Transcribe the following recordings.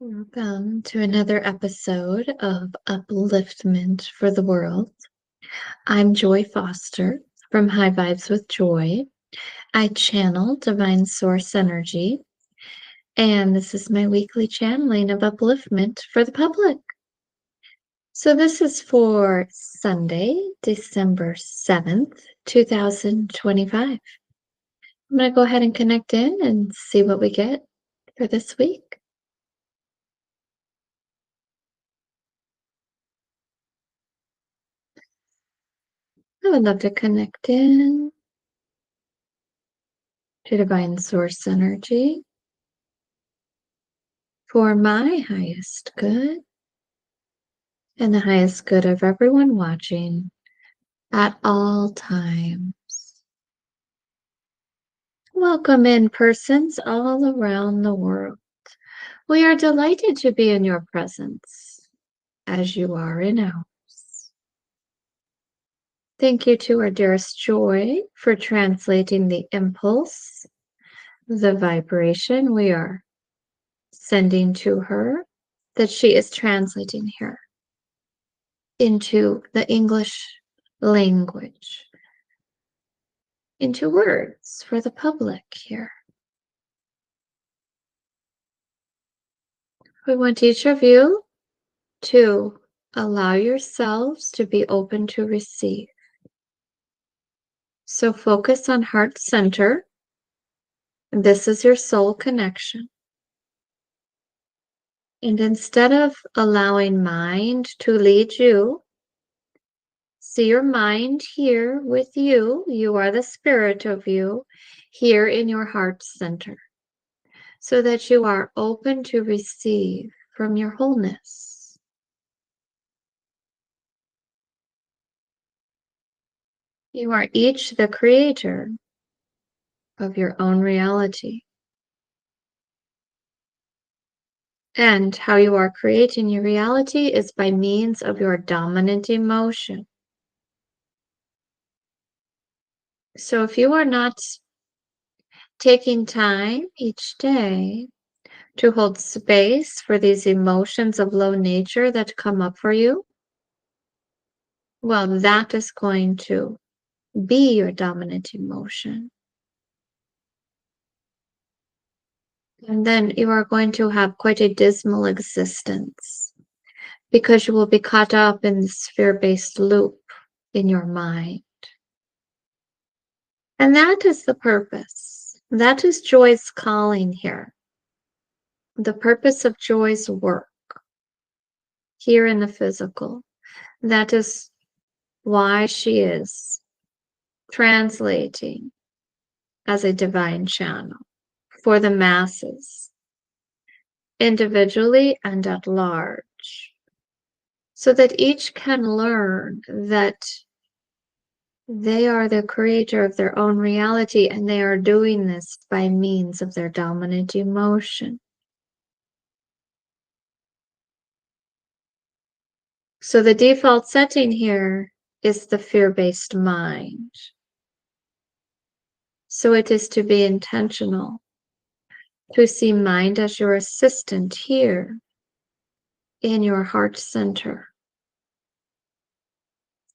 Welcome to another episode of Upliftment for the World. I'm Joy Foster from High Vibes with Joy. I channel Divine Source Energy, and this is my weekly channeling of upliftment for the public. So this is for Sunday, December 7th, 2025. I'm going to go ahead and connect in and see what we get for this week. I would love to connect in to Divine Source Energy for my highest good and the highest good of everyone watching at all times. Welcome in persons all around the world. We are delighted to be in your presence as you are in ours. Thank you to our dearest Joy for translating the impulse, the vibration we are sending to her, that she is translating here into the English language, into words for the public here. We want each of you to allow yourselves to be open to receive. So focus on heart center. This is your soul connection. And instead of allowing mind to lead you, see your mind here with you. You are the spirit of you here in your heart center, so that you are open to receive from your wholeness. You are each the creator of your own reality. And how you are creating your reality is by means of your dominant emotion. So if you are not taking time each day to hold space for these emotions of low nature that come up for you, well, that is going to be your dominant emotion. And then you are going to have quite a dismal existence because you will be caught up in this fear-based loop in your mind. And that is the purpose. That is Joy's calling here. The purpose of Joy's work here in the physical. That is why she is translating as a divine channel for the masses, individually and at large, so that each can learn that they are the creator of their own reality, and they are doing this by means of their dominant emotion. So the default setting here is the fear-based mind. So it is to be intentional, to see mind as your assistant here in your heart center.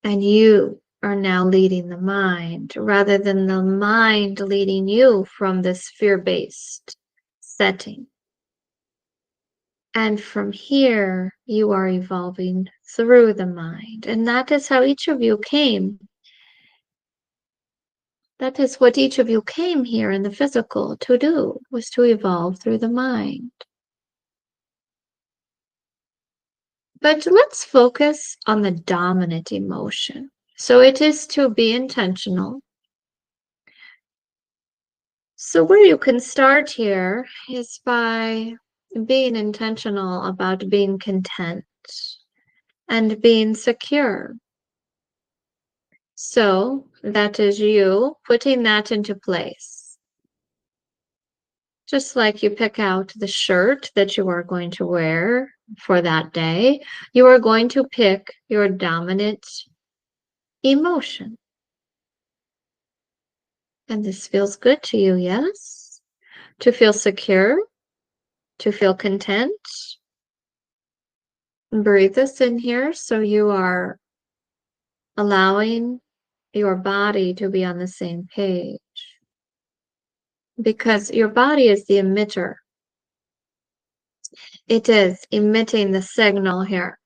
And you are now leading the mind rather than the mind leading you from this fear-based setting. And from here, you are evolving through the mind. And that is how each of you came. That is what each of you came here in the physical to do, was to evolve through the mind. But let's focus on the dominant emotion. So it is to be intentional. So where you can start here is by being intentional about being content and being secure. So that is you putting that into place. Just like you pick out the shirt that you are going to wear for that day, you are going to pick your dominant emotion. And this feels good to you, yes? To feel secure, to feel content. Breathe this in here so you are allowing your body to be on the same page. Because your body is the emitter. It is emitting the signal here.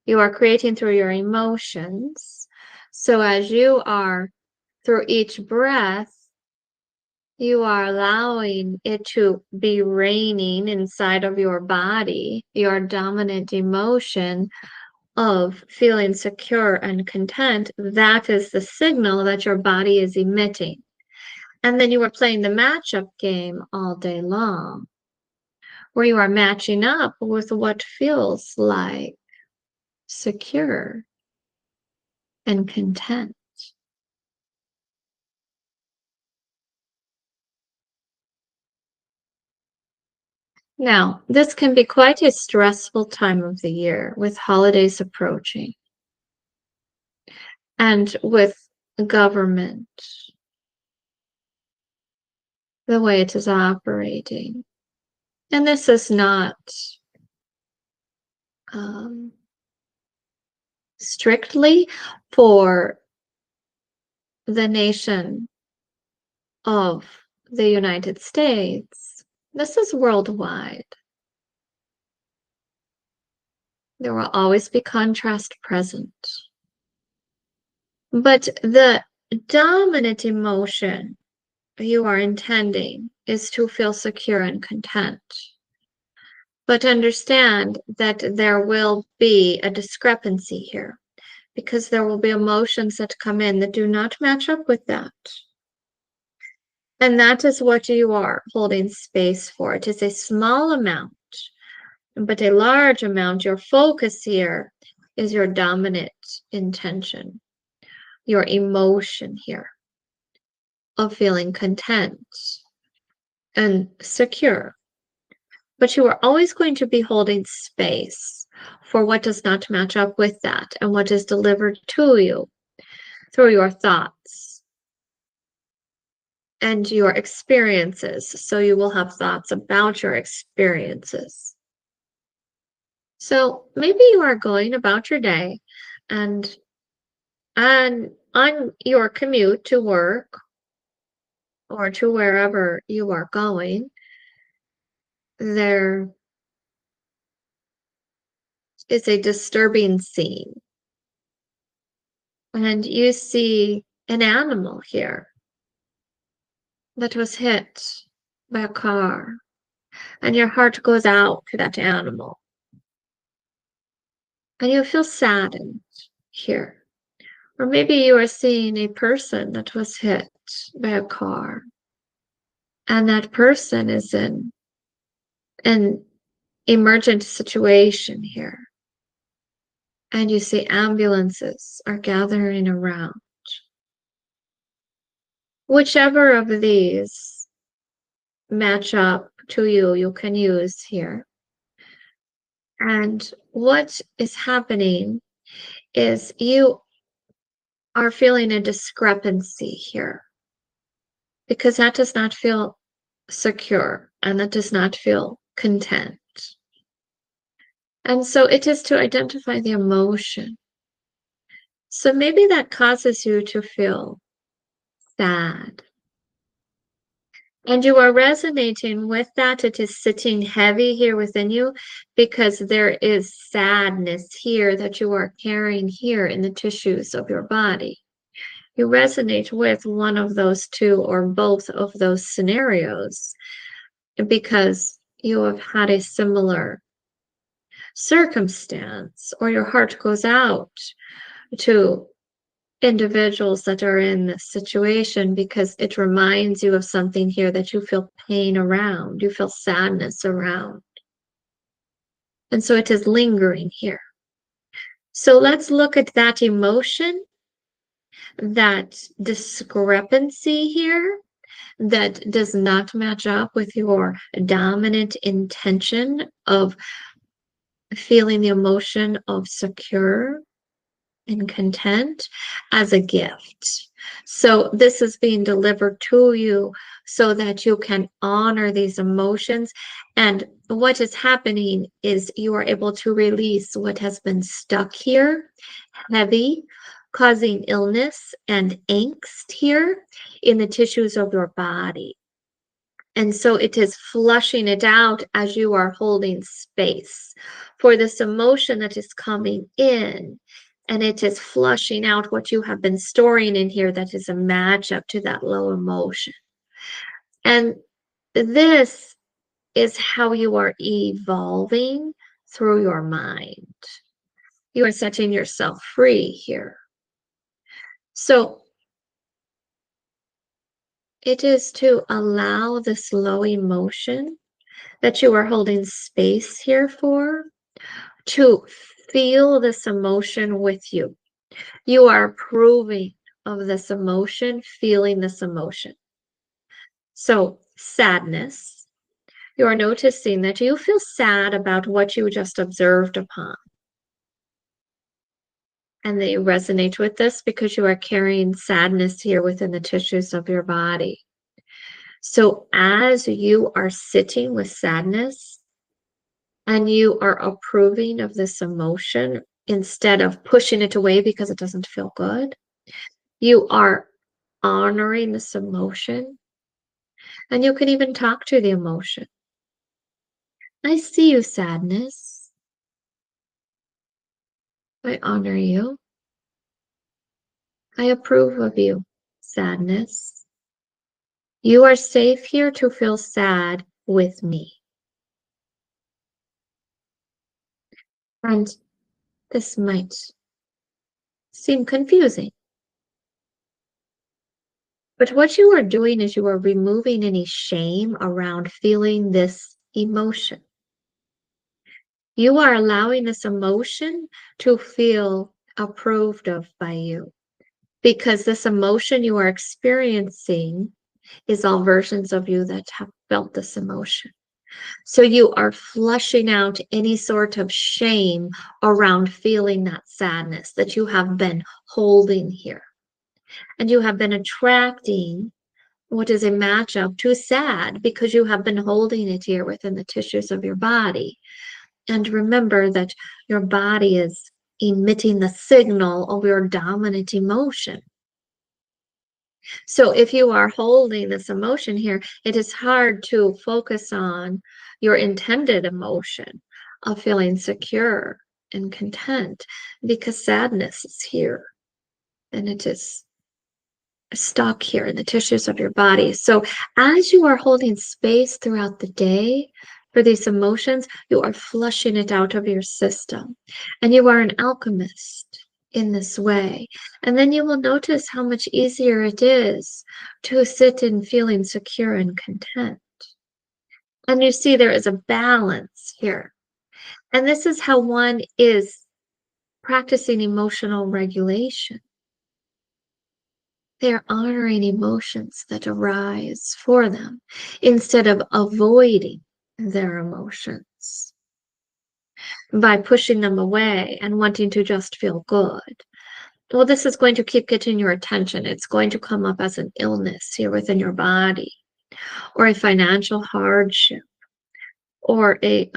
You are creating through your emotions. So as you are, through each breath, you are allowing it to be reigning inside of your body, your dominant emotion of feeling secure and content. That is the signal that your body is emitting. And then you are playing the matchup game all day long, where you are matching up with what feels like secure and content. Now, this can be quite a stressful time of the year with holidays approaching and with government, the way it is operating. And this is not strictly for the nation of the United States. This is worldwide. There will always be contrast present. But the dominant emotion you are intending is to feel secure and content. But understand that there will be a discrepancy here because there will be emotions that come in that do not match up with that. And that is what you are holding space for. It is a small amount, but a large amount. Your focus here is your dominant intention, your emotion here of feeling content and secure. But you are always going to be holding space for what does not match up with that and what is delivered to you through your thoughts and your experiences. So you will have thoughts about your experiences. So maybe you are going about your day and on your commute to work or to wherever you are going, there is a disturbing scene. And you see an animal here that was hit by a car, and your heart goes out to that animal. And you feel saddened here. Or maybe you are seeing a person that was hit by a car, and that person is in an emergent situation here. And you see ambulances are gathering around. Whichever of these match up to you, you can use here. And what is happening is you are feeling a discrepancy here because that does not feel secure and that does not feel content. And so it is to identify the emotion. So maybe that causes you to feel sad. And you are resonating with that. It is sitting heavy here within you because there is sadness here that you are carrying here in the tissues of your body. You resonate with one of those two or both of those scenarios because you have had a similar circumstance, or your heart goes out to individuals that are in this situation because it reminds you of something here that you feel pain around, you feel sadness around. And so it is lingering here. So let's look at that emotion, that discrepancy here that does not match up with your dominant intention of feeling the emotion of secure and content as a gift. So this is being delivered to you so that you can honor these emotions. And what is happening is you are able to release what has been stuck here, heavy, causing illness and angst here in the tissues of your body. And so it is flushing it out as you are holding space for this emotion that is coming in. And it is flushing out what you have been storing in here that is a match up to that low emotion. And this is how you are evolving through your mind. You are setting yourself free here. So it is to allow this low emotion that you are holding space here for to feel this emotion with you. You are approving of this emotion, feeling this emotion. So, sadness, you are noticing that you feel sad about what you just observed upon. And that you resonate with this because you are carrying sadness here within the tissues of your body. So, as you are sitting with sadness, and you are approving of this emotion instead of pushing it away because it doesn't feel good, you are honoring this emotion, and you can even talk to the emotion. I see you, sadness. I honor you. I approve of you, sadness. You are safe here to feel sad with me. And this might seem confusing, but what you are doing is you are removing any shame around feeling this emotion. You are allowing this emotion to feel approved of by you because this emotion you are experiencing is all versions of you that have felt this emotion. So you are flushing out any sort of shame around feeling that sadness that you have been holding here. And you have been attracting what is a matchup to sad because you have been holding it here within the tissues of your body. And remember that your body is emitting the signal of your dominant emotion. So if you are holding this emotion here, it is hard to focus on your intended emotion of feeling secure and content because sadness is here and it is stuck here in the tissues of your body. So as you are holding space throughout the day for these emotions, you are flushing it out of your system. And you are an alchemist in this way. And then you will notice how much easier it is to sit in feeling secure and content. And you see there is a balance here. And this is how one is practicing emotional regulation. They're honoring emotions that arise for them instead of avoiding their emotions by pushing them away and wanting to just feel good. Well, this is going to keep getting your attention. It's going to come up as an illness here within your body, or a financial hardship, or a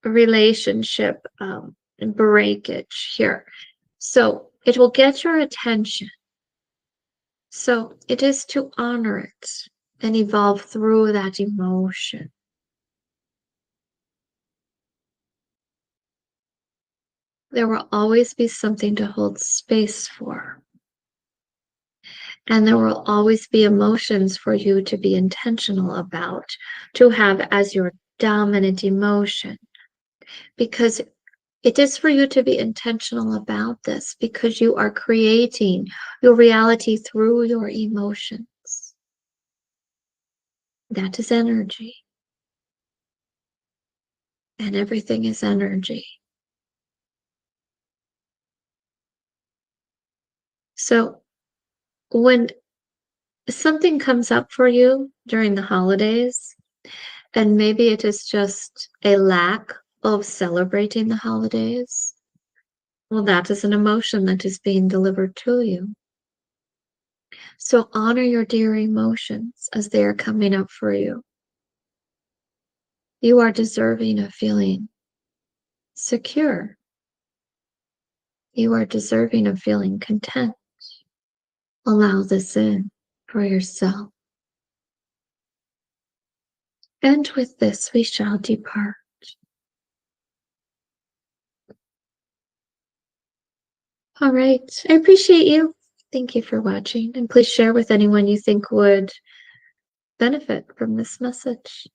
relationship breakage here. So it will get your attention. So it is to honor it and evolve through that emotion. There will always be something to hold space for. And there will always be emotions for you to be intentional about, to have as your dominant emotion. Because it is for you to be intentional about this, because you are creating your reality through your emotions. That is energy. And everything is energy. So when something comes up for you during the holidays, and maybe it is just a lack of celebrating the holidays, well, that is an emotion that is being delivered to you. So honor your dear emotions as they are coming up for you. You are deserving of feeling secure. You are deserving of feeling content. Allow this in for yourself. And with this, we shall depart. All right. I appreciate you. Thank you for watching. And please share with anyone you think would benefit from this message.